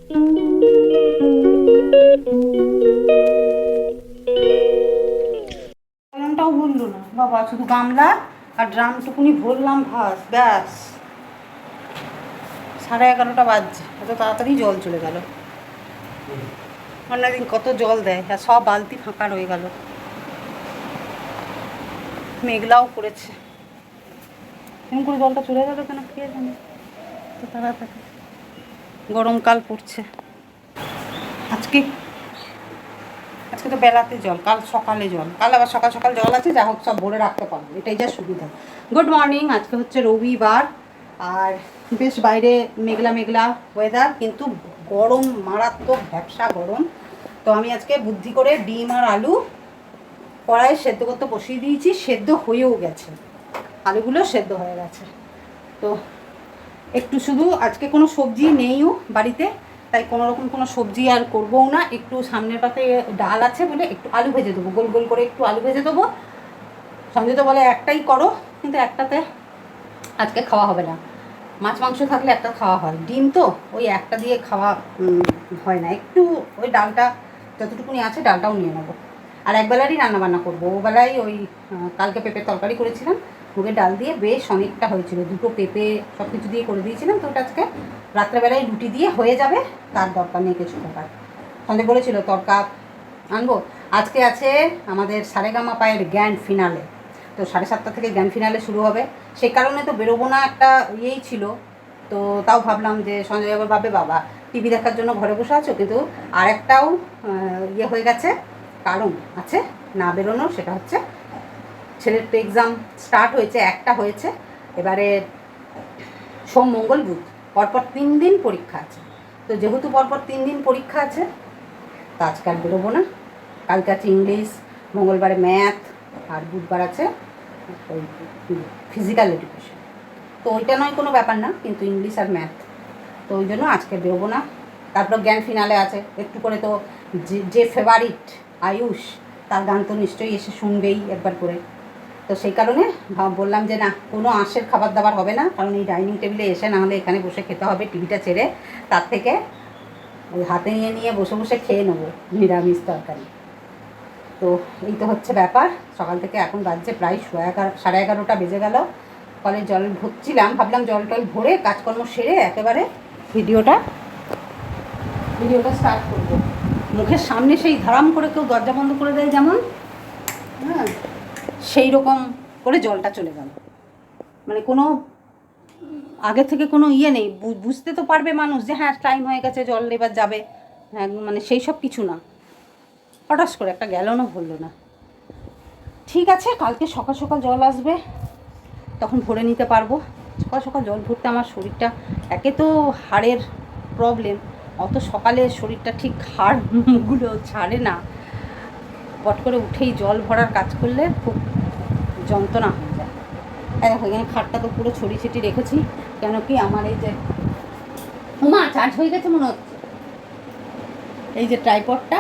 কলমটাও ভরলো না বাবা, শুধু গামলা আর ড্রামটুকুনি ভরলাম ভাস, ব্যাস 11:30 বাজছে, এত তাড়াতাড়ি জল চলে গেল। অন্যদিন কত জল দেয় আর সব বালতি ফাঁকা রয়ে গেল। মেঘলাও করেছে, এরকম করে জলটা চলে গেল কেন কে জানে, তো তাড়াতাড়ি। গরমকাল পড়ছে। আজকে তো বেলাতে জল, কাল সকালে জল, কাল আবার সকাল সকাল জল আছে, যা হোক সব ভরে রাখতে পারবো, এটাই যা সুবিধা। গুড মর্নিং, আজকে হচ্ছে রবিবার আর বেশ বাইরে মেঘলা মেঘলা ওয়েদার, কিন্তু গরম মারাত্মক, ভ্যাপসা গরম। তো আমি আজকে বুদ্ধি করে ডিম আর আলু কড়াইয়ে সেদ্ধ করতে বসিয়ে দিয়েছি, সেদ্ধ হয়েও গেছে, আলুগুলো সেদ্ধ হয়ে গেছে। তো একটু শুধু আজকে কোনো সবজি নেইও বাড়িতে, তাই কোনো রকম কোনো সবজি আর করবও না। একটু সামনের পাতে ডাল আছে বলে একটু আলু ভেজে দেবো, গোল গোল করে একটু আলু ভেজে দেবো। সঞ্জয় তো বলে একটাই করো, কিন্তু একটাতে আজকে খাওয়া হবে না। মাছ মাংস থাকলে একটা খাওয়া হয়, ডিম তো ওই একটা দিয়ে খাওয়া হয় না। একটু ওই ডালটা যতটুকুনি আছে ডালটাও নিয়ে নেবো। আর একবেলারই রান্নাবান্না করবো, ওবেলায় ওই কালকে পেঁপের তরকারি করেছিলাম, মুগের ডাল দিয়ে বেশ অনেকটা হয়েছিল, 2টো পেঁপে সব কিছু দিয়ে করে দিয়েছিলাম। তো ওটা আজকে রাত্রেবেলায় রুটি দিয়ে হয়ে যাবে, তার দরকার নেই কিছু ব্যাপার। সন্ধে বলেছিল তরকা আনবো। আজকে আছে আমাদের সারেগামা পায়ের গ্র্যান্ড ফিনালে, তো 7:30 থেকে গ্র্যান্ড ফিনালে শুরু হবে। সেই কারণে তো বেরোবো না, একটা ইয়েই ছিল। তো তাও ভাবলাম যে সঞ্জয় আবার ভাবে বাবা টিভি দেখার জন্য ঘরে বসে আছো, কিন্তু আরেকটাও ইয়ে হয়ে গেছে, কারণ আছে না বেরোনোর। সেটা হচ্ছে ছেলের তো এক্সাম স্টার্ট হয়েছে, একটা হয়েছে, এবারে সোম মঙ্গল বুধ পরপর 3 দিন পরীক্ষা আছে। তো যেহেতু পরপর 3 দিন পরীক্ষা আছে, তা আজকে আর বেরোবো না। কালকে আছে ইংলিশ, মঙ্গলবারে ম্যাথ, আর বুধবার আছে ওই ফিজিক্যাল এডুকেশন। তো ওইটা নয় কোনো ব্যাপার না, কিন্তু ইংলিশ আর ম্যাথ, তো ওই জন্য আজকে বেরোবো না। তারপর গ্র্যান্ড ফিনালে আছে, একটু করে তো যে ফেভারিট আয়ুষ, তার গান তো নিশ্চয়ই এসে শুনবেই একবার করে। তো সেই কারণে বললাম যে না, কোনো আঁশের খাবার দাবার হবে না, কারণ এই ডাইনিং টেবিলে এসে না হলে এখানে বসে খেতে হবে টিভিটা ছেড়ে, তার থেকে ওই হাতে নিয়ে নিয়ে বসে বসে খেয়ে নেবো নিরামিষ তরকারি। তো এই তো হচ্ছে ব্যাপার। সকাল থেকে এখন বাজছে প্রায় 11:30 বেজে গেল। কলে জল ভরছিলাম, ভাবলাম জল টল ভরে কাজকর্ম সেরে একেবারে ভিডিওটা স্টার্ট করবো। মুখের সামনে সেই ধারাম করে কেউ দরজা বন্ধ করে দেয় যেমন, হ্যাঁ, সেই রকম করে জলটা চলে গেল। মানে কোনো আগে থেকে কোনো ইয়ে নেই, বুঝতে তো পারবে মানুষ যে হ্যাঁ টাইম হয়ে গেছে, জল এবার যাবে, হ্যাঁ, মানে সেই সব কিছু না, হঠাৎ করে একটা গ্যালনও ভরলো না। ঠিক আছে, কালকে সকাল সকাল জল আসবে, তখন ভরে নিতে পারবো। সকাল সকাল জল ভরতে আমার শরীরটা, একে তো হাড়ের প্রবলেম, অত সকালে শরীরটা ঠিক হাড়গুলো ছাড়ে না, পট করে উঠেই জল ভরার কাজ করলে খুব যন্ত্রণা হয়ে যায়। দেখো এখানে খাটটা তো পুরো ছড়িয়ে ছিটিয়ে রেখেছি, কেন কি আমার এই যে মা চার্জ হয়ে গেছে মনে হচ্ছে, এই যে ট্রাইপডটা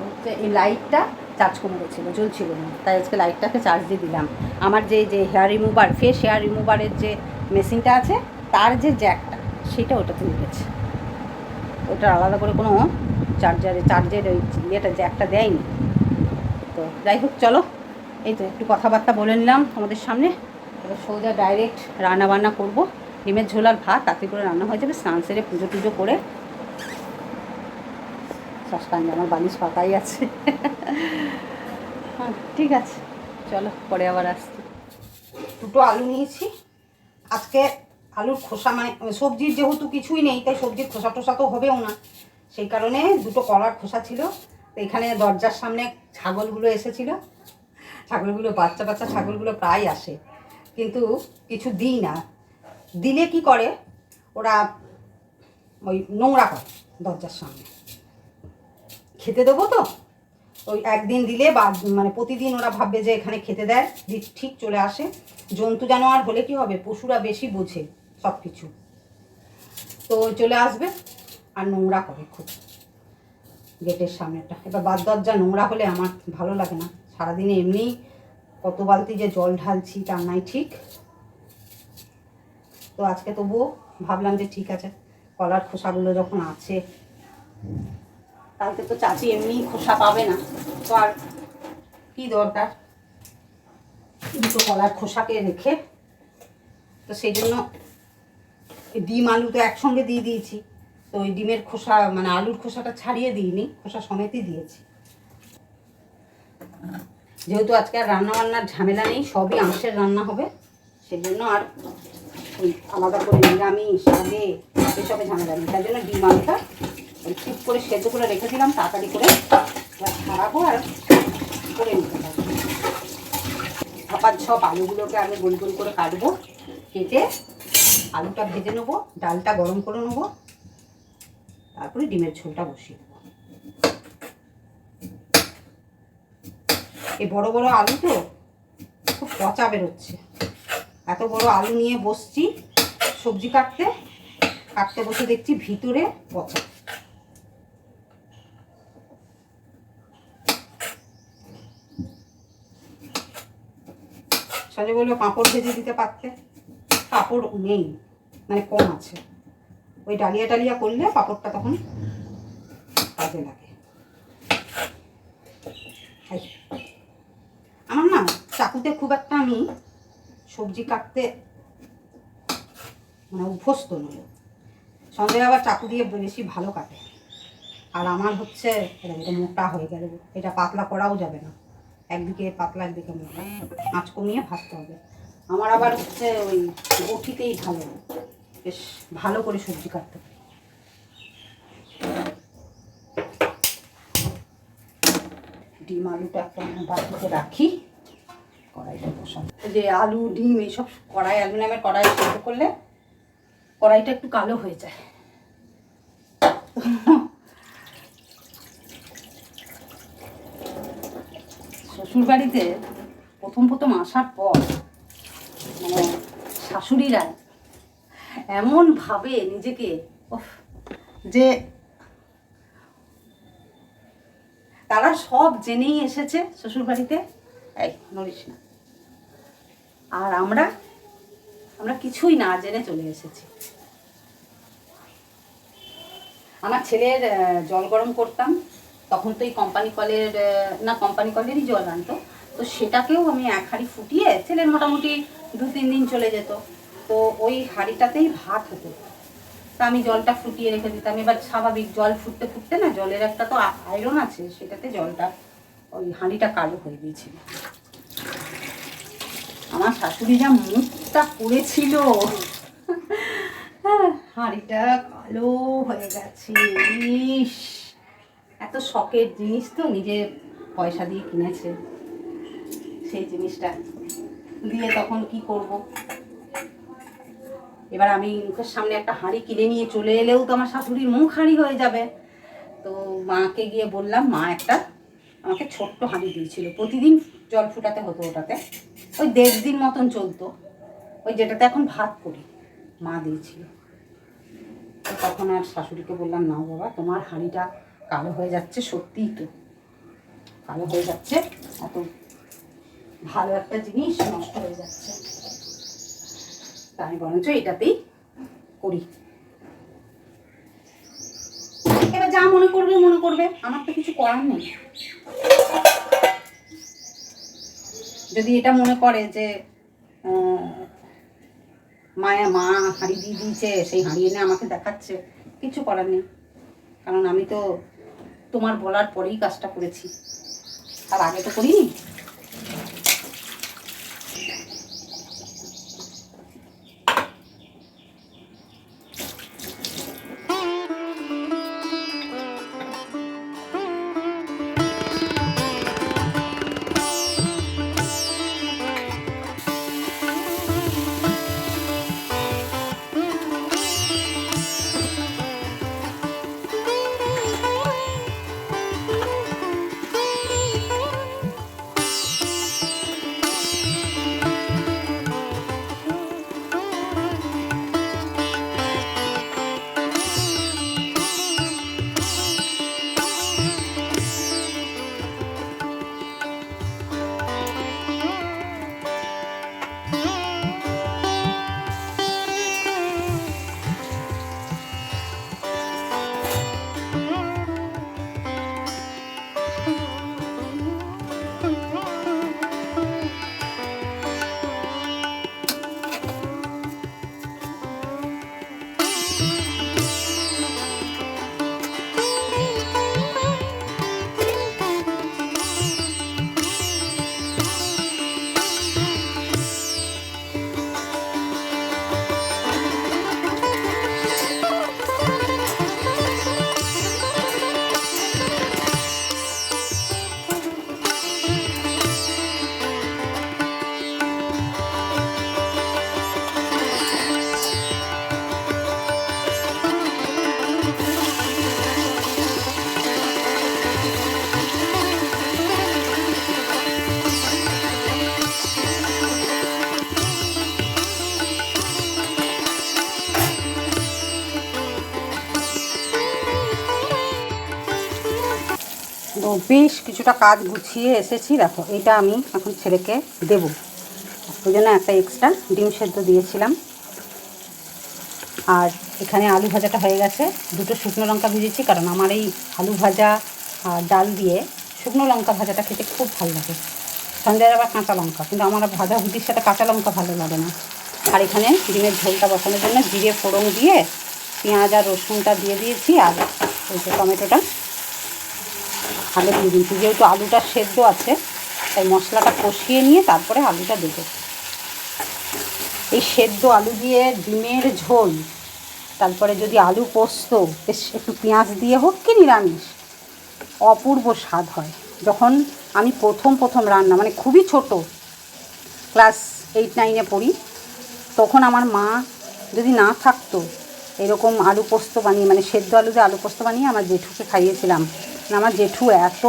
হচ্ছে, এই লাইটটা চার্জ কমে গেছিলো, জ্বলছিল না, তাই আজকে লাইটটাকে চার্জ দিয়ে দিলাম। আমার যে হেয়ার রিমুভার, ফেস হেয়ার রিমুভারের যে মেশিনটা আছে, তার যে জ্যাকটা, সেটা ওটাতে নিয়েছে, ওটার আলাদা করে কোনো চার্জের ওই ইয়েটা জ্যাকটা দেয়নি। তো যাই হোক, চলো এই তো একটু কথাবার্তা বলে নিলাম আমাদের সামনে, এবার সোজা ডাইরেক্ট রান্নাবান্না করবো। ডিমের ঝোল আর ভাত তাতে করে রান্না হয়ে যাবে, স্নান সেরে পুজো টুজো করে। শ্বাসকান্ডে আমার বালিশ পাতাই আছে। হ্যাঁ ঠিক আছে, চলো পরে আবার আসছি। 2টো আলু নিয়েছি আজকে। আলুর খোসা, মানে সবজির যেহেতু কিছুই নেই, তাই সবজির খোসা টোসা তো হবেও না, সেই কারণে 2টো কলার খোসা ছিল। তো এখানে দরজার সামনে ছাগলগুলো এসেছিলো, ছাগলগুলো বাচ্চা ছাগলগুলো প্রায় আসে, কিন্তু কিছু দিই না। দিলে কি করে ওরা, ওই নোংরা করে দরজার সামনে। খেতে দেবো তো, ওই একদিন দিলে বা মানে প্রতিদিন ওরা ভাববে যে এখানে খেতে দেয়, ঠিক চলে আসে। জন্তু জানোয়ার হলে কি হবে, পশুরা বেশি বোঝে সব কিছু, তো চলে আসবে আর নোংরা করে খুব গেটের সামনেটা। এবার বাদ দরজা নোংরা হলে আমার ভালো লাগে না, সারাদিনে এমনিই কত বালতি যে জল ঢালছি তার নাই ঠিক। তো আজকে তবুও ভাবলাম যে ঠিক আছে, কলার খোসাগুলো যখন আছে, কালকে তো চাচি এমনি খোসা পাবে না, তো আর কি দরকার দুটো কলার খোসাকে রেখে। তো সেই জন্য ডিম আলু তো একসঙ্গে দিয়ে দিয়েছি, তো ওই ডিমের খোসা মানে আলুর খোসাটা ছাড়িয়ে দিইনি, খোসা সমেতই দিয়েছি। যেহেতু আজকে আর রান্নাবান্নার ঝামেলা নেই, সবই আঁশের রান্না হবে, সেজন্য আর ওই আলাদা করে নিরামিষ আগে এসবে ঝামেলা নেই। তাই জন্য ডিম আলুটা ওই ঠিক করে সেদ্ধ করে রেখে দিলাম, তাড়াতাড়ি করে এবার ছাড়াবো আর করে নিতে পারবো। ভাপার সব আলুগুলোকে আগে গোল গোল করে কাটবো, কেটে আলুটা ভেজে নেবো, ডালটা গরম করে নেবো, তারপরে ডিমের ঝোলটা বসিয়ে দেবো। এই বড় বড় আলু তো খুব পচা বেরোচ্ছে, এত বড় আলু নিয়ে বসছি সবজি কাটতে কাটতে বসে দেখছি ভিতরে পচা। সঞ্জয় বললো পাঁপড় ভেজে দিতে পারতে, পাঁপড় নেই, মানে কম আছে। ওই ডালিয়া টালিয়া করলে পাঁপড়টা তখন কাজে লাগে। আমার না চাকুতে খুব একটা আমি সবজি কাটতে মানে অভ্যস্ত নয়। সঞ্জয় আবার চাকু দিয়ে বেশি ভালো কাটে, আর আমার হচ্ছে এটা মোটা হয়ে গেল, এটা পাতলা করাও যাবে না, একদিকে পাতলা একদিকে মোটা, আঁচ কমিয়ে ভাজতে হবে। আমার আবার হচ্ছে ওই বটিতেই ভালো, বেশ ভালো করে সবজি কাটতে পারি। ডিম আলুটা একটা বাটিতে রাখি, কড়াইটা বসাবো। যে আলু ডিম এইসব কড়াই, অ্যালুমিনিয়ামের কড়াই সেদ্ধ করলে কড়াইটা একটু কালো হয়ে যায়। শ্বশুরবাড়িতে প্রথম প্রথম আসার পর মানে শাশুড়িরা এমন ভাবে নিজেকে যে তারা সব জেনেই এসেছে শ্বশুরবাড়িতে, এই নড়িস না, আর আমরা কিছুই না জেনে চলে এসেছি। আমার ছেলের জল গরম করতাম, তখন তো এই কোম্পানি কলের না, কোম্পানি কলেরই জল আনতো, তো সেটাকেও আমি এক হাঁড়ি ফুটিয়ে, ছেলের মোটামুটি 2-3 দিন চলে যেত, তো ওই হাঁড়িটাতেই ভাত হতো। তা আমি জলটা ফুটিয়ে রেখে দিতাম। এবার স্বাভাবিক জল ফুটতে ফুটতে না, জলের একটা তো আয়রন আছে, সেটাতে জলটা ওই হাঁড়িটা কালো হয়ে গিয়েছিল। আমার শাশুড়ি যা মুখটা করেছিল, হাঁড়িটা কালো হয়ে গেছে। ইস, এত শখের জিনিস তো, নিজে পয়সা দিয়ে কিনেছে, সেই জিনিসটা দিয়ে তখন কি করব। এবার আমি মুখের সামনে একটা হাঁড়ি কিনে নিয়ে চলে এলেও তো আমার শাশুড়ির মুখ হাঁড়ি হয়ে যাবে। তো মাকে গিয়ে বললাম, মা একটা আমাকে ছোট্ট হাঁড়ি দিয়েছিল, প্রতিদিন জল ফুটাতে হতো ওটাতে, ওই 1.5 দিন মতন চলতো, ওই যেটাতে এখন ভাত করি, মা দিয়েছিল। তো তখন আর শাশুড়িকে বললাম, না বাবা তোমার হাঁড়িটা কালো হয়ে যাচ্ছে, সত্যিই তো কালো হয়ে যাচ্ছে, এত ভালো একটা জিনিস নষ্ট হয়ে যাচ্ছে, তাই বরঞ্চ এটাতেই করি। এবার যা মনে করবে, আমার তো কিছু করার নেই। যদি এটা মনে করে যে মা হাঁড়ি দিয়ে দিয়েছে, সেই হাঁড়ি এনে আমাকে দেখাচ্ছে, কিছু করার নেই, কারণ আমি তো তোমার বলার পরেই কাজটা করেছি, তার আগে তো করিনি। তো বেশ কিছুটা কাজ গুছিয়ে এসেছি। দেখো এটা আমি এখন ছেলেকে দেব, ওই জন্য একটা এক্সট্রা ডিম সেদ্ধ দিয়েছিলাম। আর এখানে আলু ভাজাটা হয়ে গেছে, দুটো শুকনো লঙ্কা ভেজেছি, কারণ আমার এই আলু ভাজা আর ডাল দিয়ে শুকনো লঙ্কা ভাজাটা খেতে খুব ভালো লাগে। সঞ্জয়ের আবার কাঁচা লঙ্কা, কিন্তু আমার ভাজা ভুজির সাথে কাঁচা লঙ্কা ভালো লাগে না। আর এখানে ডিমের ঝোলটা বসানোর জন্য জিরে ফোড়ন দিয়ে পেঁয়াজ আর রসুনটা দিয়ে দিয়েছি, আর ওই যে টমেটোটা আগে দিয়ে দিয়েছি। যেহেতু আলুটা সেদ্ধ আছে তাই মশলাটা কষিয়ে নিয়ে তারপরে আলুটা দেবো। এই সেদ্ধ আলু দিয়ে ডিমের ঝোল, তারপরে যদি আলু পোস্ত বেশ একটু পেঁয়াজ দিয়ে হোক কি নিরামিষ, অপূর্ব স্বাদ হয়। যখন আমি প্রথম রান্না, মানে খুবই ছোট, ক্লাস 8-9-এ পড়ি, তখন আমার মা যদি না থাকতো এরকম আলু পোস্ত বানিয়ে, মানে সেদ্ধ আলু দিয়ে আলু পোস্ত বানিয়ে আমার জেঠুকে খাইয়েছিলাম। আমার জেঠু এত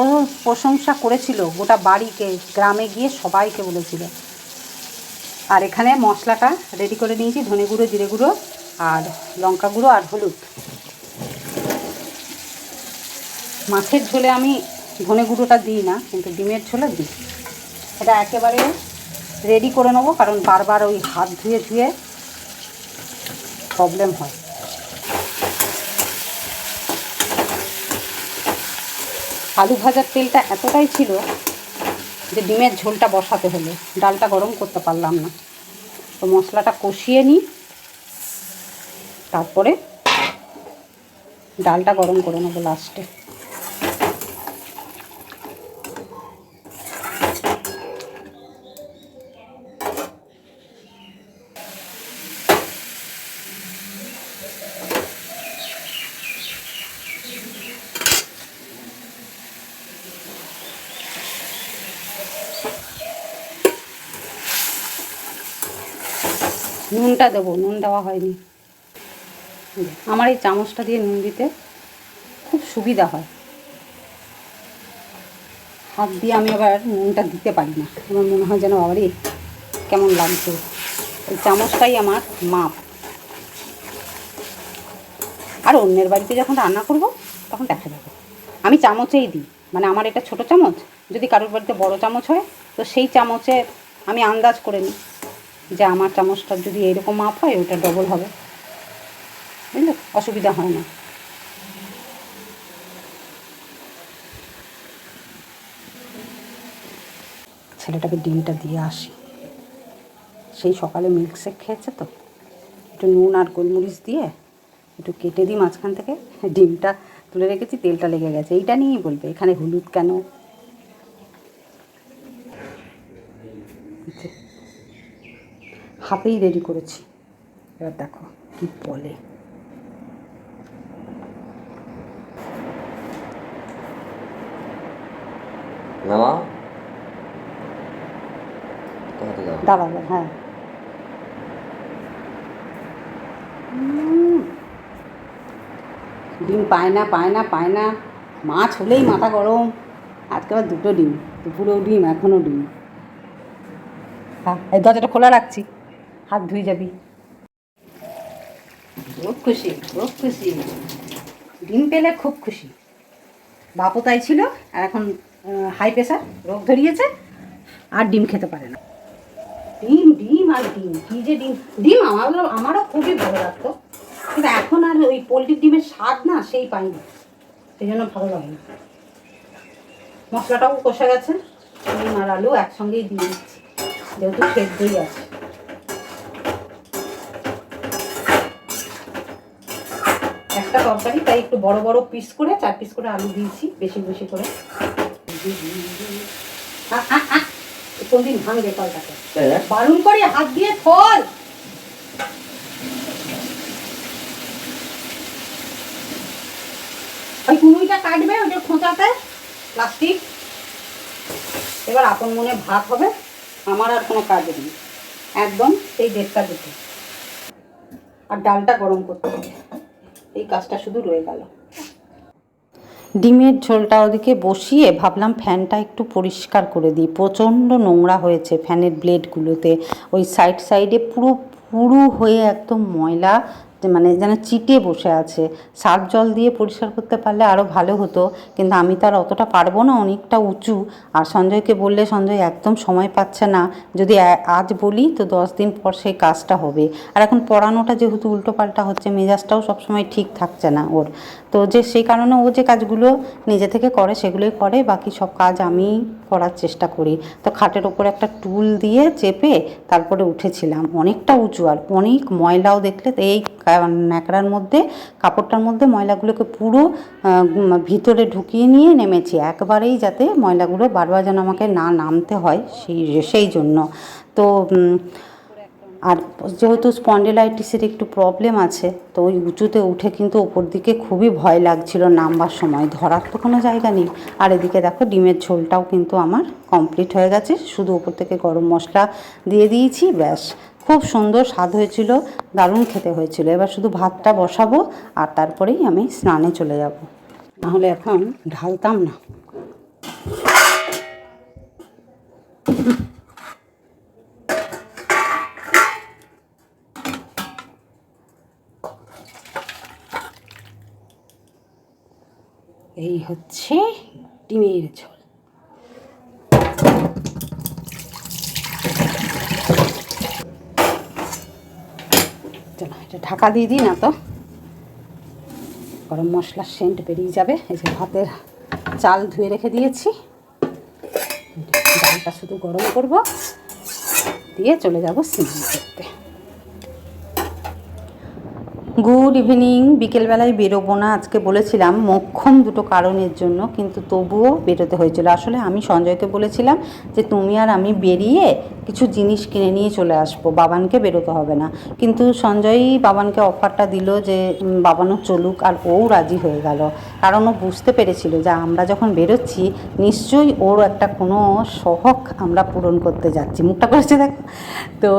প্রশংসা করেছিল, গোটা বাড়িকে, গ্রামে গিয়ে সবাইকে বলেছিল। আর এখানে মশলাটা রেডি করে নিয়েছি, ধনে গুঁড়ো, জিরে গুঁড়ো আর লঙ্কা গুঁড়ো আর হলুদ। মাছের ঝোলে আমি ধনে গুঁড়োটা দিই না, কিন্তু ডিমের ঝোলে দিই। এটা একেবারে রেডি করে নেবো, কারণ বারবার ওই হাত ধুয়ে ধুয়ে প্রবলেম হয়। আলু ভাজার তেলটা এতটাই ছিল যে ডিমের ঝোলটা বসাতে হলো, ডালটা গরম করতে পারলাম না। তো মশলাটা কষিয়ে নিই, তারপরে ডালটা গরম করে নেবো লাস্টে। নুনটা দেবো, নুন দেওয়া হয়নি। আমার এই চামচটা দিয়ে নুন দিতে খুব সুবিধা হয়, হাত দিয়ে আমি আবার নুনটা দিতে পারি না। আমার মনে হয় যেন বাবারে কেমন লাগছে। এই চামচটাই আমার মাপ। আর অন্যের বাড়িতে যখন রান্না করব তখন দেখা যাবে। আমি চামচেই দিই, মানে আমার এটা ছোট চামচ, যদি কারোর বাড়িতে বড় চামচ হয় তো সেই চামচে আমি আন্দাজ করে নিই যে আমার চামচটার যদি এইরকম মাপ হয় ওটা ডবল হবে, বুঝলে, অসুবিধা হয় না। ছেলেটাকে ডিমটা দিয়ে আসি, সেই সকালে মিল্কশেক খেয়েছে তো, একটু নুন আর গোলমরিচ দিয়ে একটু কেটে দিই মাঝখান থেকে। ডিমটা তুলে রেখেছি, তেলটা লেগে গেছে, এইটা নিয়েই বলবে এখানে হলুদ কেন। হাতেই রেডি করেছি, এবার দেখো কি বলে। দাঁড়া, হ্যাঁ, ডিম পায় না। মাছ হলেই মাথা গরম। আজকে আবার দুটো ডিম, দুপুরেও ডিম, এখনও ডিম। হ্যাঁ, এই দরজাটা খোলা রাখছি, হাত ধুয়ে যাবি। খুব খুশি, ডিম পেলে খুব খুশি। বাপও তাই ছিল, আর এখন হাই প্রেশার রোগ ধরিয়েছে, আর ডিম খেতে পারে না। ডিম আর ডিম, কী যে ডিম আমারও খুবই ভালো লাগতো, কিন্তু এখন আর ওই পোলট্রির ডিমের স্বাদ না সেই পাইনি, সেই জন্য ভালো লাগে না। মশলাটাও কষে গেছে, ডিম আর আলু একসঙ্গেই দিয়ে দিচ্ছি, যেহেতু সেদ্ধই আছে। একটা তরকারি তাই একটু বড় বড় পিস করে 4 পিস করে আলু দিয়েছি, বেশি বেশি করে। কোনদিন ভাঙবে কলটাকে, বারণ করে হাত দিয়ে ফল। ওই কুনুইটা কাটবে, ওইটা খোঁচাতে প্লাস্টিক। এবার আপন মনে ভাত হবে, আমার আর কোনো কাজ নেই, একদম সেই 1:30টা দিতে। আর ডালটা গরম করতে হবে, এই কাজটা শুধু রয়ে গেল। ডিমের ঝোলটা ওদিকে বসিয়ে ভাবলাম ফ্যানটা একটু পরিষ্কার করে দিই, প্রচণ্ড নোংরা হয়েছে ফ্যানের ব্লেডগুলোতে, ওই সাইডে পুরো পুরু হয়ে একদম ময়লা মানে যেন চিটে বসে আছে। সার্ফ জল দিয়ে পরিষ্কার করতে পারলে আরও ভালো হতো, কিন্তু আমি তো আর অতটা পারবো না, অনেকটা উঁচু। আর সঞ্জয়কে বললে সঞ্জয় একদম সময় পাচ্ছে না, যদি আজ বলি তো 10 দিন পর সেই কাজটা হবে। আর এখন পড়ানোটা যেহেতু উল্টোপাল্টা হচ্ছে, মেজাজটাও সবসময় ঠিক থাকছে না ওর, তো যে সেই কারণে ও যে কাজগুলো নিজে থেকে করে সেগুলোই করে, বাকি সব কাজ আমি করার চেষ্টা করি। তো খাটের ওপর একটা টুল দিয়ে চেপে তারপরে উঠেছিলাম, অনেকটা উঁচু আর অনেক ময়লাও, দেখলে তো এই ন্যাকড়ার মধ্যে, কাপড়টার মধ্যে ময়লাগুলোকে পুরো ভিতরে ঢুকিয়ে নিয়ে নেমেছি একবারেই, যাতে ময়লাগুলো বারবার যেন আমাকে না নামতে হয় সেই জন্য। তো আর যেহেতু স্পন্ডিলাইটিসের একটু প্রবলেম আছে, তো ওই উঁচুতে উঠে কিন্তু ওপর দিকে খুবই ভয় লাগছিল নামবার সময়, ধরার তো কোনো জায়গা নেই। আর এদিকে দেখো ডিমের ঝোলটাও কিন্তু আমার কমপ্লিট হয়ে গেছে, শুধু ওপর থেকে গরম মশলা দিয়ে দিয়েছি, ব্যাস। খুব সুন্দর স্বাদ হয়েছিল, দারুণ খেতে হয়েছিল। এবার শুধু ভাতটা বসাবো আর তারপরেই আমি স্নানে চলে যাব, নাহলে এখন ঢালতাম না। এই হচ্ছে ডিমের ঝোল। চলো এটা ঢাকা দিয়ে দিই, না তো গরম মশলার সেন্ট বেরিয়ে যাবে। এই যে ভাতের চাল ধুয়ে রেখে দিয়েছি, ডালটা শুধু গরম করব, দিয়ে চলে যাব স্নান করতে। Good evening. বিকেলবেলায় বেরোবো না আজকে বলেছিলাম, মোক্ষম দুটো কারণের জন্য, কিন্তু তবুও বেরোতে হয়েছিল। আসলে আমি সঞ্জয়কে বলেছিলাম যে তুমি আর আমি বেরিয়ে কিছু জিনিস কিনে নিয়ে চলে আসবো, বাবানকে বেরোতে হবে না। কিন্তু সঞ্জয়ই বাবানকে অফারটা দিল যে বাবানও চলুক, আর ও রাজি হয়ে গেল। কারণ ও বুঝতে পেরেছিল যে আমরা যখন বেরোচ্ছি নিশ্চয়ই ওর একটা কোনো শখ আমরা পূরণ করতে যাচ্ছি। মুখটা করেছে দেখো। তো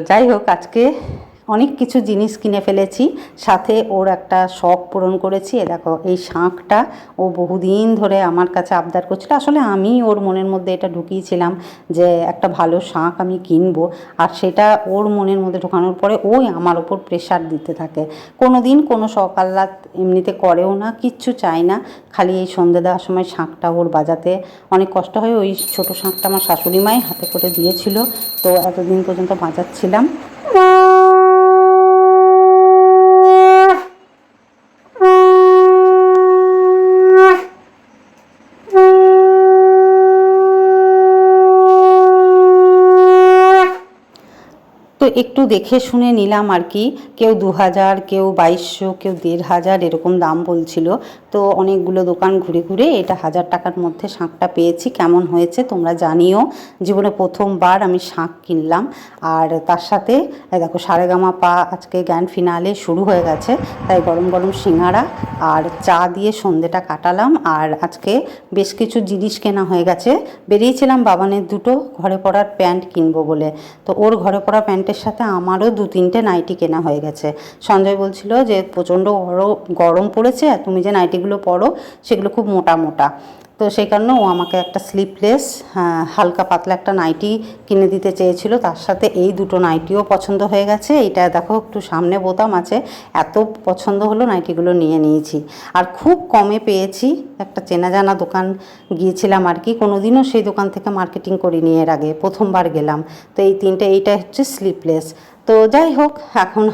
যাই হোক, আজকে অনেক কিছু জিনিস কিনে ফেলেছি, সাথে ওর একটা শখ পূরণ করেছি। এ দেখো, এই শাঁখটা ও বহুদিন ধরে আমার কাছে আবদার করছিল। আসলে আমি ওর মনের মধ্যে এটা ঢুকিয়েছিলাম যে একটা ভালো শাঁখ আমি কিনবো, আর সেটা ওর মনের মধ্যে ঢোকানোর পরে ওই আমার ওপর প্রেশার দিতে থাকে। কোনো দিন কোনো শখ আহ্লাদ এমনিতে করেও না, কিচ্ছু চায় না, খালি এই সন্ধে দেওয়ার সময় শাঁখটা ওর বাজাতে অনেক কষ্ট হয়। ওই ছোটো শাঁখটা আমার শাশুড়ি মাই হাতে করে দিয়েছিল, তো এতদিন পর্যন্ত বাজাচ্ছিলাম। তো একটু দেখে শুনে নিলাম আর কি, কেউ 2000, কেউ 2200, কেউ 1500 এরকম দাম বলছিল। তো অনেকগুলো দোকান ঘুরে ঘুরে এটা 1000 টাকার মধ্যে শাঁখটা পেয়েছি। কেমন হয়েছে তোমরা জানিও। জীবনে প্রথমবার আমি শাঁখ কিনলাম। আর তার সাথে দেখো সারেগামাপা আজকে গ্র্যান্ড ফিনালে শুরু হয়ে গেছে, তাই গরম গরম সিঙ্গারা আর চা দিয়ে সন্ধেটা কাটালাম। আর আজকে বেশ কিছু জিনিস কেনা হয়ে গেছে। বেরিয়েছিলাম বাবানের দুটো ঘরে পরার প্যান্ট কিনবো বলে, তো ওর ঘরে পরা প্যান্টের সাথে আমারও 2-3টে নাইটি কেনা হয়ে গেছে। সঞ্জয় বলছিল যে প্রচণ্ড গরম পড়েছে, আর তুমি যে নাইটিগুলো পরো সেগুলো খুব মোটা মোটা, তো সেই কারণে ও আমাকে একটা স্লিপলেস হালকা পাতলা একটা নাইটি কিনে দিতে চেয়েছিল। তার সাথে এই দুটো নাইটিও পছন্দ হয়ে গেছে। এইটা দেখো একটু সামনে বোতাম আছে, এত পছন্দ হলো, নাইটিগুলো নিয়ে নিয়েছি। আর খুব কমে পেয়েছি, একটা চেনা জানা দোকান গিয়েছিলাম আর কি, কোনো দিনও সেই দোকান থেকে মার্কেটিং করিনি এর আগে, প্রথমবার গেলাম। তো এই তিনটে, এইটা হচ্ছে স্লিপলেস। তো যাই হোক, এখন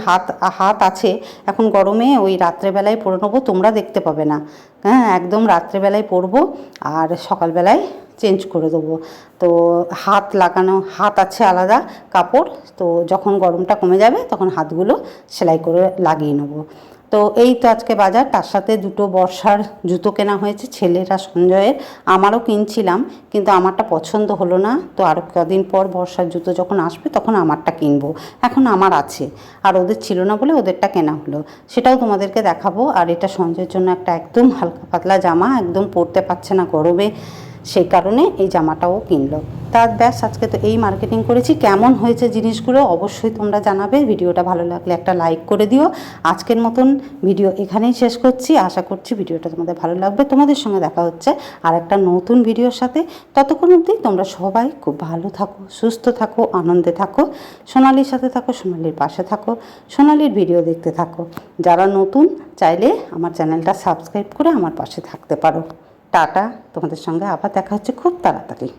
হাত আছে, এখন গরমে ওই রাত্রেবেলায় পরে নেবো, তোমরা দেখতে পাবে না। হ্যাঁ, একদম রাত্রেবেলায় পরবো আর সকালবেলায় চেঞ্জ করে দেবো। তো হাত লাগানো, হাত আছে আলাদা কাপড়, তো যখন গরমটা কমে যাবে তখন হাতগুলো সেলাই করে লাগিয়ে নেবো। তো এই তো আজকে বাজার। তার সাথে দুটো বর্ষার জুতো কেনা হয়েছে, ছেলের আর সঞ্জয়ের। আমারও কিনছিলাম, কিন্তু আমারটা পছন্দ হলো না। তো আরও কদিন পর বর্ষার জুতো যখন আসবে তখন আমারটা কিনবো। এখন আমার আছে, আর ওদের ছিল না বলে ওদেরটা কেনা হলো, সেটাও তোমাদেরকে দেখাবো। আর এটা সঞ্জয়ের জন্য একটা একদম হালকা পাতলা জামা, একদম পরতে পারছে না গরমে, সেই কারণে এই জামাটাও কিনলো। তার ব্যাস আজকে তো এই মার্কেটিং করেছি। কেমন হয়েছে জিনিসগুলো অবশ্যই তোমরা জানাবে। ভিডিওটা ভালো লাগলে একটা লাইক করে দিও। আজকের মতন ভিডিও এখানেই শেষ করছি। আশা করছি ভিডিওটা তোমাদের ভালো লাগবে। তোমাদের সঙ্গে দেখা হচ্ছে আর একটা নতুন ভিডিওর সাথে। ততক্ষণ অবধি তোমরা সবাই খুব ভালো থাকো, সুস্থ থাকো, আনন্দে থাকো। সোনালির সাথে থাকো, সোনালির পাশে থাকো, সোনালির ভিডিও দেখতে থাকো। যারা নতুন চাইলে আমার চ্যানেলটা সাবস্ক্রাইব করে আমার পাশে থাকতে পারো। টাটা, তোমাদের সঙ্গে আবার দেখা হচ্ছে খুব তাড়াতাড়ি।